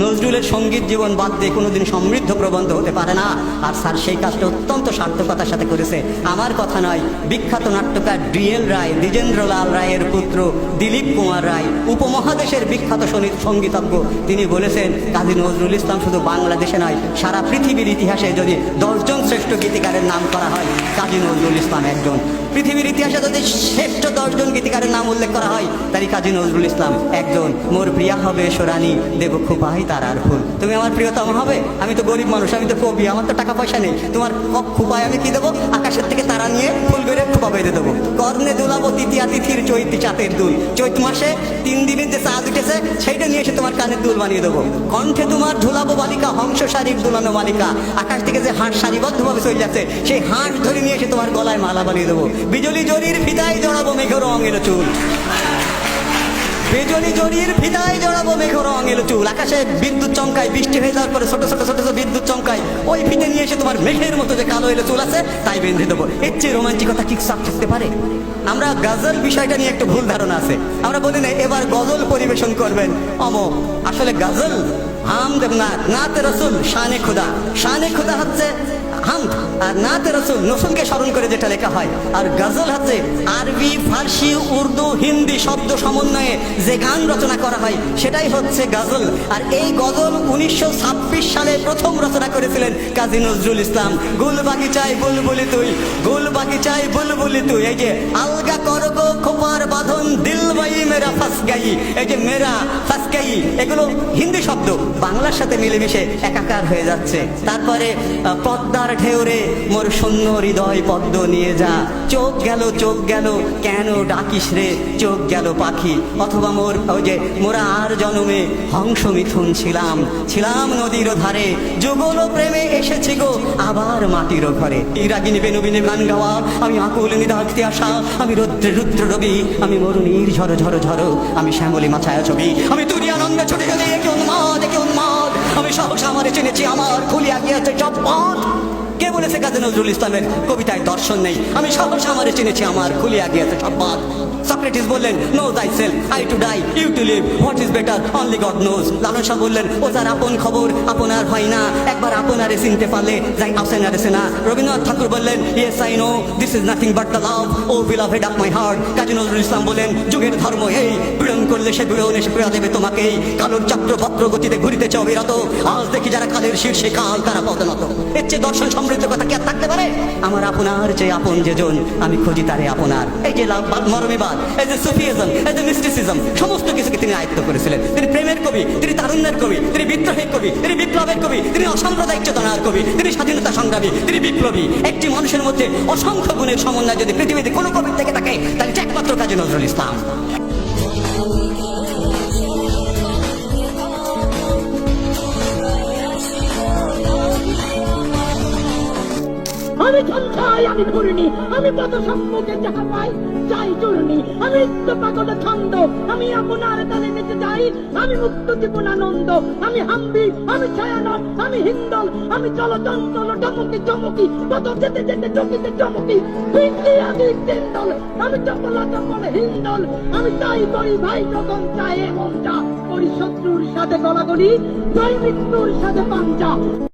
নজরুলের সঙ্গীত জীবন বাদ দিয়ে কোনোদিন সমৃদ্ধ প্রবন্ধ হতে পারে না। আর স্যার সেই কাজটা অত্যন্ত সার্থকতার সাথে করেছে। আমার কথা নয়, বিখ্যাত নাট্যকার ডিএল রায়, দ্বিজেন্দ্রলাল রায়ের পুত্র দিলীপ কুমার রায়, উপমহাদেশের বিখ্যাত সঙ্গীতজ্ঞ, তিনি বলেছেন কাজী নজরুল ইসলাম শুধু বাংলাদেশে নয়, সারা পৃথিবীর ইতিহাসে যদি 10 জন শ্রেষ্ঠ গীতিকারের নাম করা হয়, কাজী নজরুল ইসলাম একজন। পৃথিবীর ইতিহাসে যদি শ্রেষ্ঠ 10 জন গীতিকারের নাম উল্লেখ করা হয়, তারই কাজী নজরুল ইসলাম একজন। মোর প্রিয়া হবে সোরানি, দেব খোপাই তারার ফুল। তুমি আমার প্রিয়তম হবে, আমি তো গরিব মানুষ, আমি তো কবি, আমার তো টাকা পয়সা নেই, তোমার খোপায় আমি কি দেবো? আকাশের থেকে তারা নিয়ে ফুল করে খোপা বেঁধে দেবো। কর্ণে দুলাবো তৃতীয়া তিথির চৈতি চাঁদের দুল। চৈত মাসে 3 দিনের যে চাঁদ উঠেছে সেইটা নিয়ে এসে তোমার কানের দুল বানিয়ে দেবো। কণ্ঠে তোমার ঝুলাবো বালিকা, হংস শাড়ির দুলানো বালিকা। আকাশ থেকে যে হাঁস সারিবদ্ধভাবে চলে যাচ্ছে, সেই হাঁস ধরে নিয়ে এসে তোমার গলায় মালা বানিয়ে দেবো। বিজলি জরির ফিতায় জড়াবো মেঘ রঙের চুল। বিজলি জরির ফিতায় জড়াবো মেঘ রঙের চুল। আকাশে বিদ্যুৎ চমকায়, বৃষ্টি হয়ে যাওয়ার পরে ছোট ছোট ছোট ছোট বিদ্যুৎ চমকায়, ওই ফিতে নিয়ে এসে তোমার মেঘের মতো যে কালো এলো চুল আছে তাই বেঁধে দেবো। এর চেয়ে রোমান্টিকতা কি সাপ থাকতে পারে? আমরা গজল বিষয়টা নিয়ে একটু ভুল ধারণা আছে। আমরা বলি না এবার গজল পরিবেশন করবেন অমুক। আসলে গজল হামদ নাতে রসুল শানে খুদা। শানে খুদা হচ্ছে হামদ, আর নাতে রসুল নসুলকে স্মরণ করে যেটা লেখা হয়। আর গজল হচ্ছে আরবি, ফার্সি, উর্দু, হিন্দি শব্দ সমন্বয়ে যে গান রচনা করা হয় সেটাই হচ্ছে গজল। আর এই গজল 1926 সালে প্রথম রচনা করেছিলেন কাজী নজরুল ইসলাম। গুল বাগিচায় বুলবুলি তুই, গুল বাগিচায় বুলবুলি তুই। এই যে আলগা করগো খোপার বাঁধন, দিল বাই মেরা ফাস গাই, এই যে মেরা ফাস গাই, এগুলো হিন্দি শব্দ বাংলার সাথে মিলেমিশে একাকার হয়ে যাচ্ছে। তারপরে পদ্মার ঢেউরে মোর শূন্য হৃদয় পদ্ম নিয়ে যা, চোখ গেল কেন ডাকিস রে, চোখ গেল পাখি। অথবা মোর ওই যে মোরা আর জনমে হংস মিথুন ছিলাম, ছিলাম নদীর ধারে, যুগল প্রেমে এসেছি গো আবার মাটির ঘরে। রাগিনী বেনুবিনে গান গাওয়া, আমি আকুল নিদাক্তি আসা, আমি রৌদ্রে রুদ্র রবি, আমি মরুণীর ঝড়ো ঝড়ো ঝড়ো, আমি শ্যামলী মাছায়া ছবি, আমি তুরি আনন্দে ছুটে গেলে একে উন্মাদ একে উন্মাদ, আমি সহসা আমারে চিনেছি আমার খুলিয়া গিয়েছে সব পথ। কে বলেছে কাজী নজরুল ইসলামের কবিতায় দর্শন নেই? আমি সহসা আমারে চিনেছি আমার খুলিয়া গিয়েছে সব পথ। সক্রেটিস বললেন no thyself, I to die, you to live, what is better only God knows। Lalon Shah বললেন ও যার আপন খবর আপনার হয় না, একবার আপনারে চিনতে পারলে যাই আফসানারে চেনা। রবীন্দ্রনাথ ঠাকুর বললেন yes I know this is nothing but the love, oh beloved of my heart। Kazi Nazrul Islam বলেন যুগের ধর্ম এই, পীড়ন করলে সে পীড়ন এসে পীড়া দেবে তোমাকেই। কালোর চক্র বক্র গতিতে ঘুরিতেছে অবিরত, আজ দেখি যারা কালের শীর্ষে কাল তারা পদনত। এর চেয়ে দর্শন সমৃদ্ধ কথা কি আর থাকতে পারে? আমার আপনার চেয়ে আপন যেজন, আমি খুঁজি তারে আপনার। এই যে মরমিবাদ, এই যে সুফিজম, এই যে মিস্টিসিজম, সমস্ত কিছুকে তিনি আয়ত্ত করেছিলেন। তিনি প্রেমের কবি, তিনি তারুণ্যের কবি, তিনি বিদ্রোহের কবি, তিনি বিপ্লবের কবি, তিনি অসাম্প্রদায়িক চেতনার কবি, তিনি স্বাধীনতা সংগ্রামী, তিনি বিপ্লবী। একটি মানুষের মধ্যে অসংখ্য গুণের সমন্বয় যদি পৃথিবীতে কোনো কবির থেকে থাকে তাহলে একমাত্র কাজী নজরুল ইসলাম। আমি সঞ্চয় আমি ঘূর্ণি, আমি পদ সম্মুখে যাহা পাই যাই চূর্ণি, আমি নিত্য পাগল ছন্দ, আমি আপনার তালে নেচে যাই, আমি মুক্ত জীবন আনন্দ, আমি হাম্বি, আমি ছায়ানট, আমি হিন্দল, আমি চলচঞ্চল চমকি চমকি, পদ যেতে যেতে চকিতে চমকি, বিন্দি আমি তিন্দল, আমি চপলা চপল হিন্দল, আমি তাই করি ভাই যখন চায় মন যা করি, শত্রুর সাথে গলাগলি, জয় মৃত্যুর সাথে পাঞ্জা।